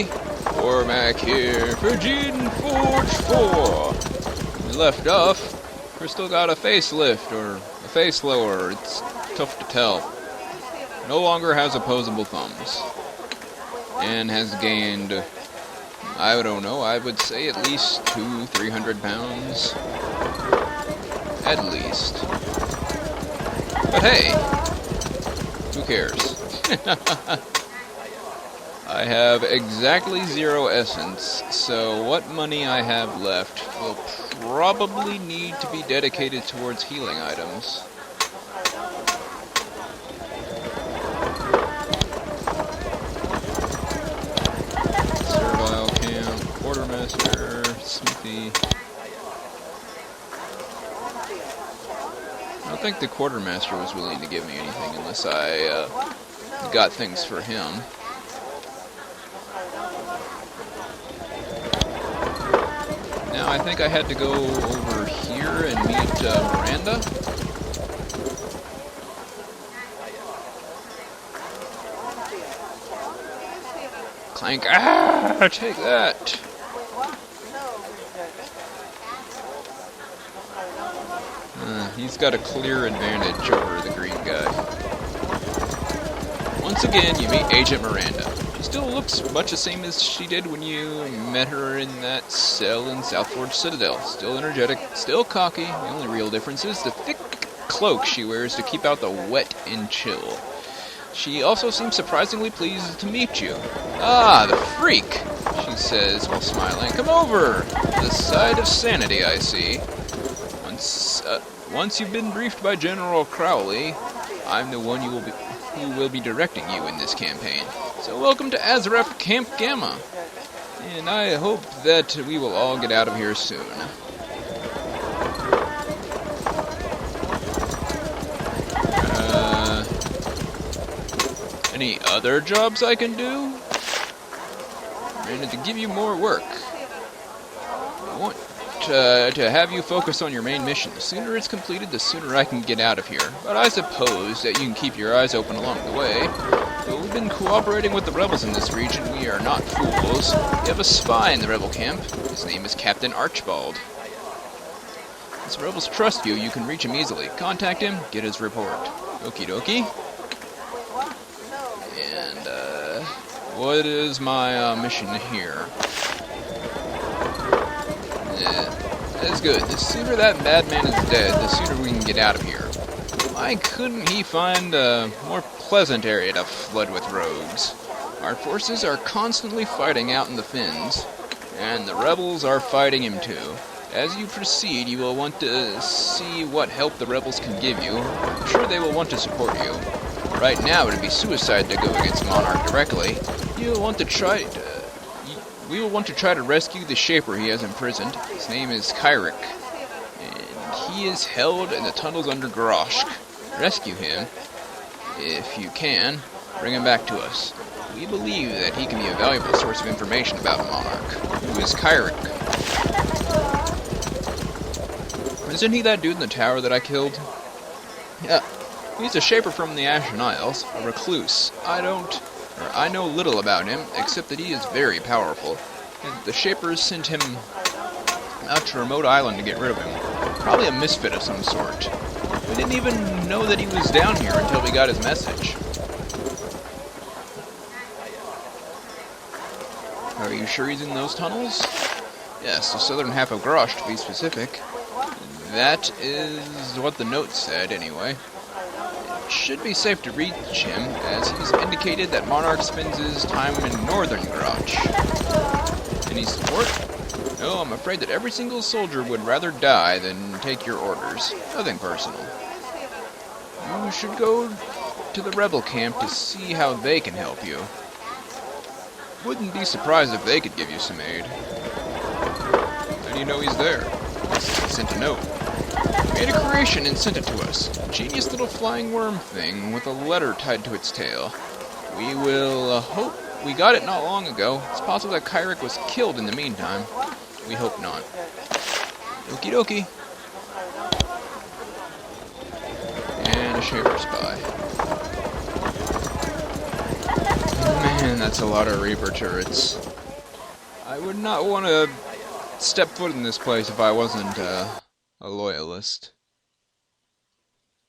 everybody! Bormac here for Geneforge 4! We left off, Crystal got a facelift, or a face lower, it's tough to tell. No longer has opposable thumbs. And has gained, I don't know, I would say at least 200-300 pounds. At least. But hey, who cares? I have exactly 0 essence, so what money I have left will probably need to be dedicated towards healing items. Servile camp, quartermaster, smithy. I don't think the quartermaster was willing to give me anything unless I got things for him. Now I think I had to go over here and meet Miranda. Clank! Ah! Take that! He's got a clear advantage over the green guy. Once again, you meet Agent Miranda. She still looks much the same as she did when you met her in that cell in Southforge Citadel. Still energetic, still cocky. The only real difference is the thick cloak she wears to keep out the wet and chill. She also seems surprisingly pleased to meet you. Ah, the freak, she says while smiling. Come over. The side of sanity, I see. Once you've been briefed by General Crowley, I'm the one who will be directing you in this campaign. So welcome to Azrep Camp Gamma, and I hope that we will all get out of here soon. Any other jobs I can do? And to give you more work. I want to have you focus on your main mission. The sooner it's completed, the sooner I can get out of here. But I suppose that you can keep your eyes open along the way. Though we've been cooperating with the rebels in this region, we are not fools. We have a spy in the rebel camp. His name is Captain Archibald. Since the rebels trust you, you can reach him easily. Contact him, get his report. Okie dokie. And, what is my mission here? That's good. The sooner that madman is dead, the sooner we can get out of here. Why couldn't he find a more pleasant area to flood with rogues? Our forces are constantly fighting out in the Fens, and the rebels are fighting him too. As you proceed, you will want to see what help the rebels can give you. I'm sure they will want to support you. Right now, it would be suicide to go against Monarch directly. We will want to try to rescue the Shaper he has imprisoned. His name is Kyric, and he is held in the tunnels under Groshk. Rescue him, if you can. Bring him back to us. We believe that he can be a valuable source of information about Monarch. Who is Kyric? Isn't he that dude in the tower that I killed? Yeah. He's a Shaper from the Ashen Isles, a recluse. I know little about him, except that he is very powerful. And the Shapers sent him out to a remote island to get rid of him. Probably a misfit of some sort. We didn't even know that he was down here until we got his message. Are you sure he's in those tunnels? Yes, the southern half of Grosh, to be specific. That is what the note said, anyway. Should be safe to reach him, as he's indicated that Monarch spends his time in northern Grosh. Any support? No, I'm afraid that every single soldier would rather die than take your orders. Nothing personal. You should go to the rebel camp to see how they can help you. Wouldn't be surprised if they could give you some aid. How do you know he's there? He sent a note. Made a creation and sent it to us. A genius little flying worm thing with a letter tied to its tail. We will hope we got it not long ago. It's possible that Kyric was killed in the meantime. We hope not. Okie dokie. And a Shaper spy. Man, that's a lot of Reaper turrets. would not want to step foot in this place if I wasn't a loyalist.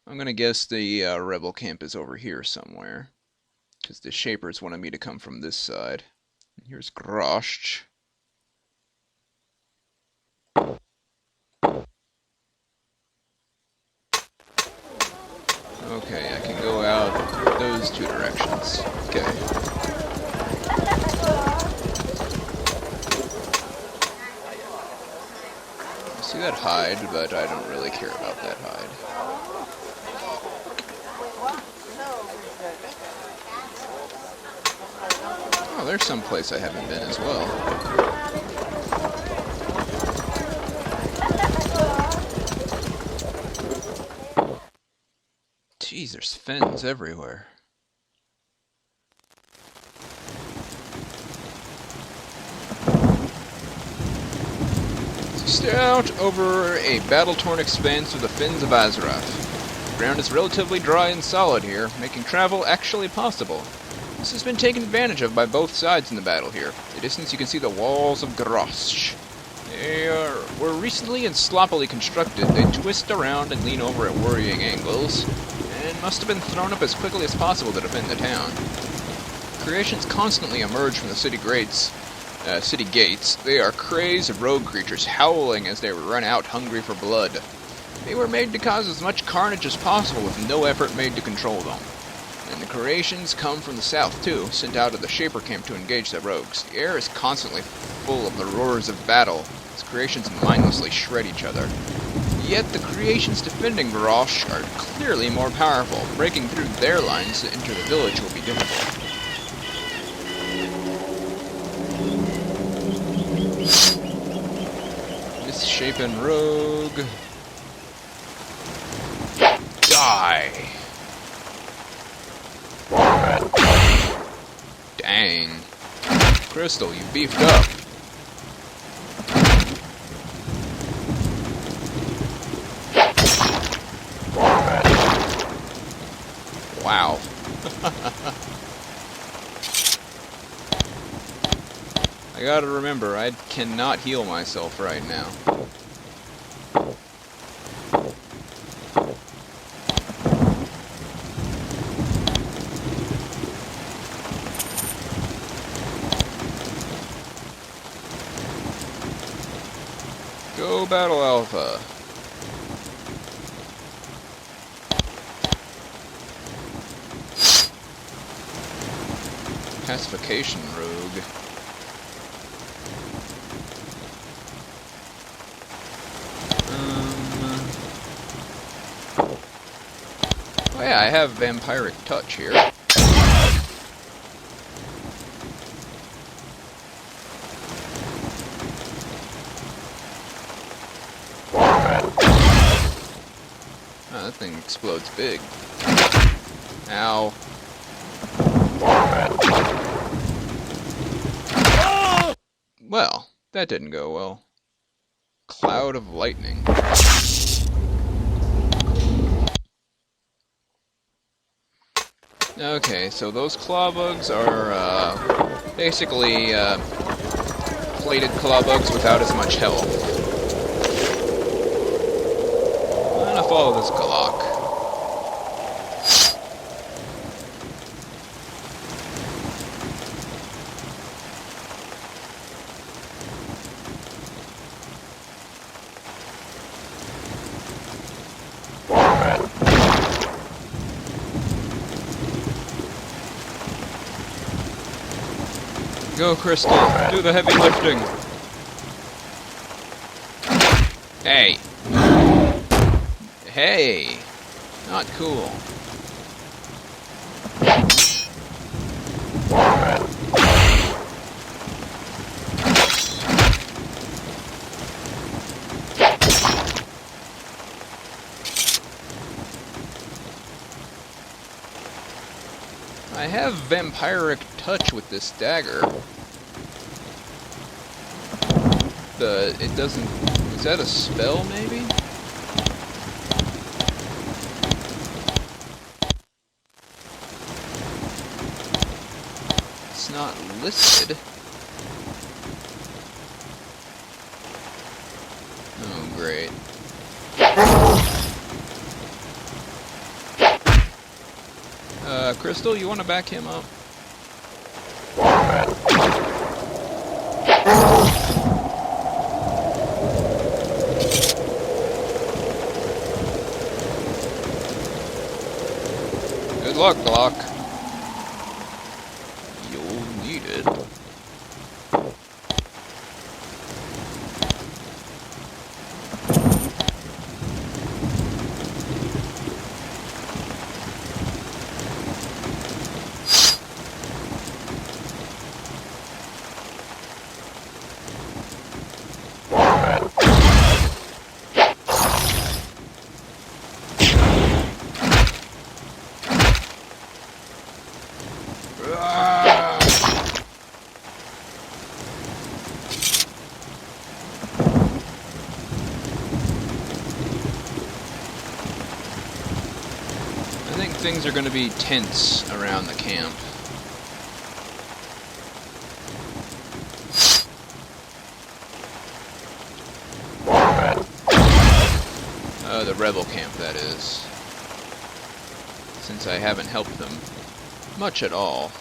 I'm gonna guess the rebel camp is over here somewhere, because the Shapers wanted me to come from this side. Here's Grosh. Okay, I can go out those two directions. Okay. I see that hide, but I don't really care about that hide. Oh, there's some place I haven't been as well. Jeez, there's fins everywhere. Stay out over a battle-torn expanse of the Fins of Azeroth. The ground is relatively dry and solid here, making travel actually possible. This has been taken advantage of by both sides in the battle here. In the distance you can see the walls of Grosh. They were recently and sloppily constructed. They twist around and lean over at worrying angles, and must have been thrown up as quickly as possible to defend the town. Creations constantly emerge from the city gates. They are crazed rogue creatures, howling as they run out hungry for blood. They were made to cause as much carnage as possible with no effort made to control them. And the creations come from the south too, sent out of the Shaper camp to engage the rogues. The air is constantly full of the roars of battle, as creations mindlessly shred each other. Yet the creations defending Grosh are clearly more powerful. Breaking through their lines to enter the village will be difficult. Misshapen rogue. Die! Dang. Crystal, you beefed up. Wow. I gotta remember, I cannot heal myself right now. Go Battle Alpha. Pacification rogue. Oh yeah, I have Vampiric Touch here. Oh, that thing explodes big. Ow. Well, that didn't go well. Cloud of lightning. Okay, so those claw bugs are basically plated claw bugs without as much health. I'm gonna follow this Galak. Go, Crystal. Do the heavy lifting. Hey. Hey. Not cool. I have Vampiric Touch with this dagger. It doesn't... Is that a spell, maybe? It's not listed. great. Crystal, you want to back him up? Good luck, Glock. You'll need it. I think things are going to be tense around the camp. The rebel camp, that is. Since I haven't helped them much at all.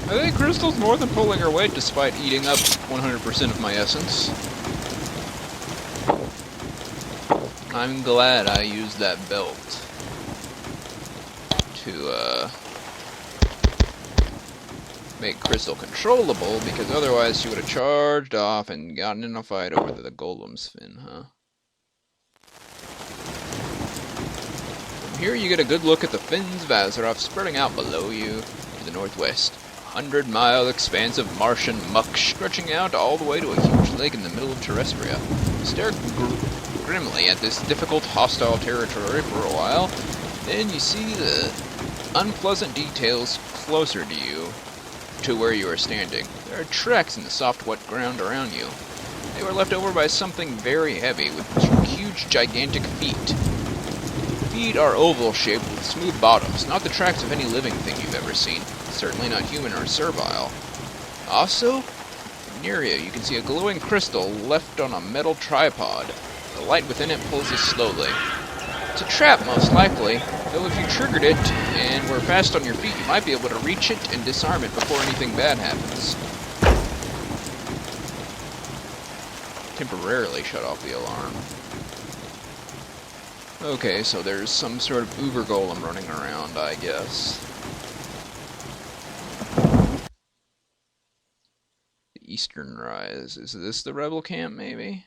I think Crystal's more than pulling her weight despite eating up 100% of my essence. I'm glad I used that belt to make Crystal controllable, because otherwise she would have charged off and gotten in a fight over the golem's fin, huh? From here you get a good look at the Finns Vazaroff spreading out below you to the northwest. 100-mile expanse of Martian muck stretching out all the way to a huge lake in the middle of Terrestria. Stare grimly at this difficult, hostile territory for a while, then you see the unpleasant details closer to you, to where you are standing. There are tracks in the soft, wet ground around you. They were left over by something very heavy, with huge, gigantic feet. Feet are oval-shaped with smooth bottoms, not the tracks of any living thing you've ever seen. Certainly not human or servile. Also, near you can see a glowing crystal left on a metal tripod. The light within it pulses slowly. It's a trap, most likely, though if you triggered it and were fast on your feet, you might be able to reach it and disarm it before anything bad happens. Temporarily shut off the alarm. Okay, so there's some sort of uber golem running around, I guess. The Eastern Rise. Is this the rebel camp, maybe?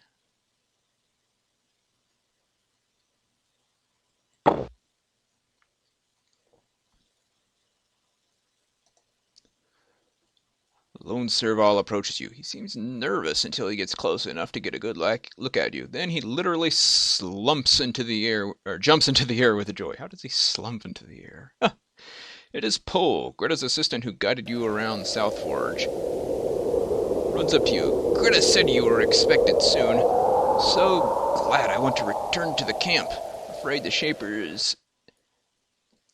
Lone Servile approaches you. He seems nervous until he gets close enough to get a good look at you. Then he literally slumps into the air, or jumps into the air with joy. How does he slump into the air? It is Pole, Greta's assistant who guided you around Southforge. Runs up to you. Greta said you were expected soon. So glad I want to return to the camp.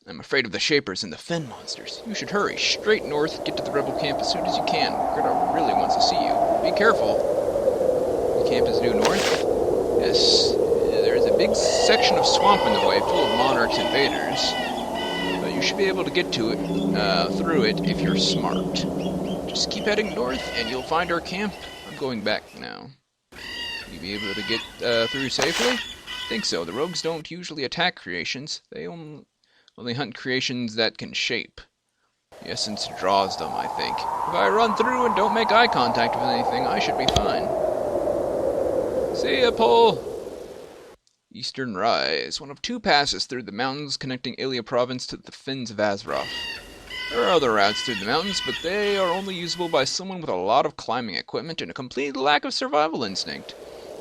I'm afraid of the Shapers and the Fen monsters. You should hurry. Straight north, get to the rebel camp as soon as you can. Greta really wants to see you. Be careful. The camp is due north? Yes. There's a big section of swamp in the way full of Monarch's invaders. But you should be able to get to it, through it if you're smart. Just keep heading north and you'll find our camp. I'm going back now. Will you be able to get through safely? Think so. The rogues don't usually attack creations. They only hunt creations that can shape. The essence draws them, I think. If I run through and don't make eye contact with anything, I should be fine. See ya, Pole! Eastern Rise, one of two passes through the mountains connecting Ilia province to the Finns Vazaroff. There are other routes through the mountains, but they are only usable by someone with a lot of climbing equipment and a complete lack of survival instinct.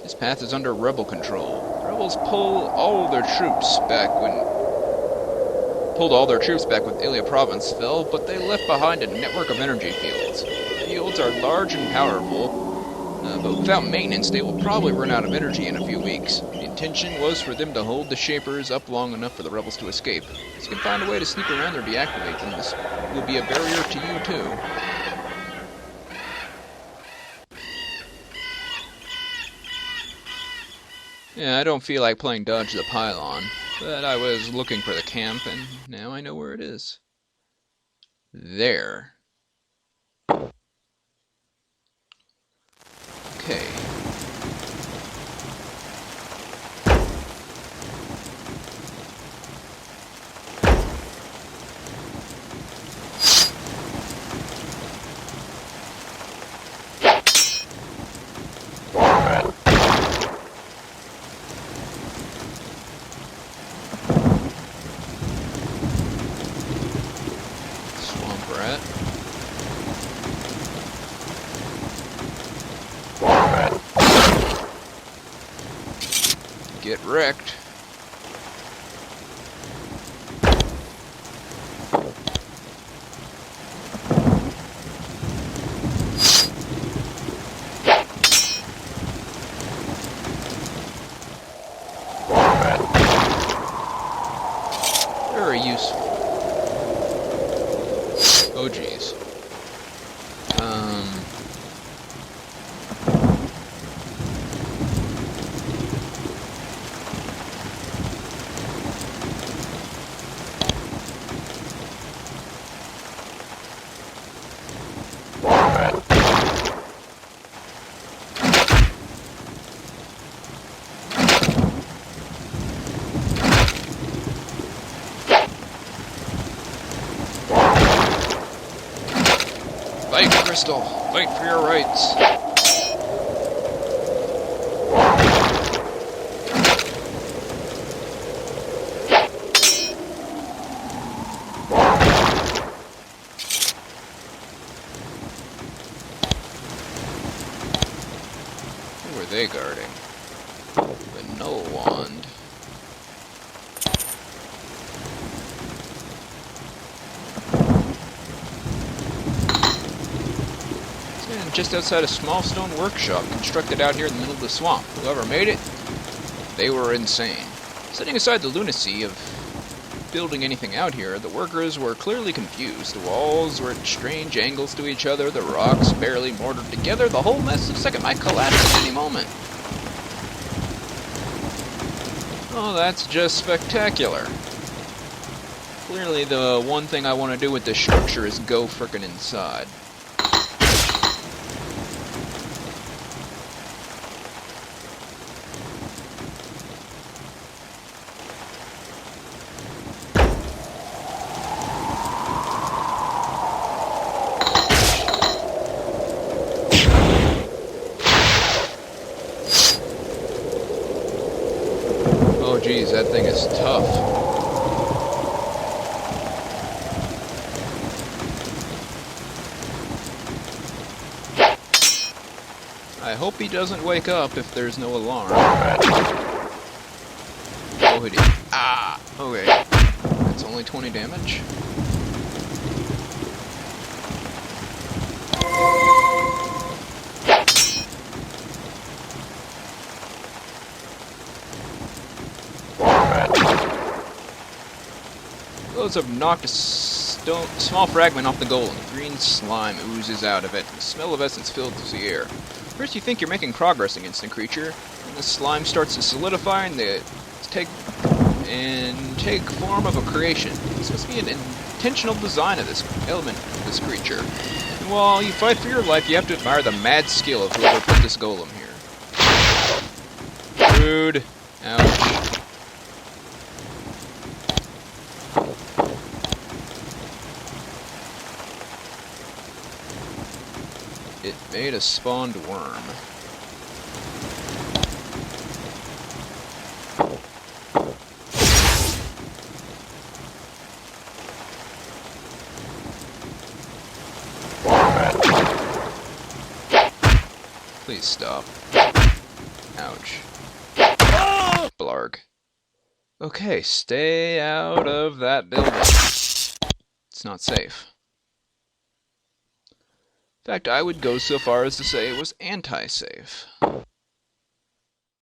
This path is under rebel control. The rebels pulled all their troops back when Ilia province fell, but they left behind a network of energy fields. The fields are large and powerful, but without maintenance they will probably run out of energy in a few weeks. The intention was for them to hold the Shapers up long enough for the rebels to escape. If you can find a way to sneak around or deactivate them, this will be a barrier to you too. Yeah, I don't feel like playing Dodge the Pylon, but I was looking for the camp, and now I know where it is. There. Okay. Swamp rat. Get wrecked. Very useful. Oh geez. Fight, Crystal! Fight for your rights! Who are they guarding? The Null Wand. And just outside a small stone workshop constructed out here in the middle of the swamp. Whoever made it, they were insane. Setting aside the lunacy of building anything out here, the workers were clearly confused. The walls were at strange angles to each other, the rocks barely mortared together, the whole mess looks like it might collapse at any moment. Oh, that's just spectacular. Clearly the one thing I want to do with this structure is go frickin' inside. Oh geez, that thing is tough. I hope he doesn't wake up if there's no alarm. Oh, hit him. Ah! Okay. That's only 20 damage. Those obnoxious small fragment off the golem. Green slime oozes out of it. The smell of essence fills the air. First you think you're making progress against the creature, and the slime starts to solidify and take form of a creation. This must be an intentional design of this element of this creature. And while you fight for your life, you have to admire the mad skill of whoever put this golem here. Rude. Ouch. It made a spawned worm. Please stop. Ouch. Blarg. Okay, stay out of that building. It's not safe. In fact, I would go so far as to say it was anti-safe.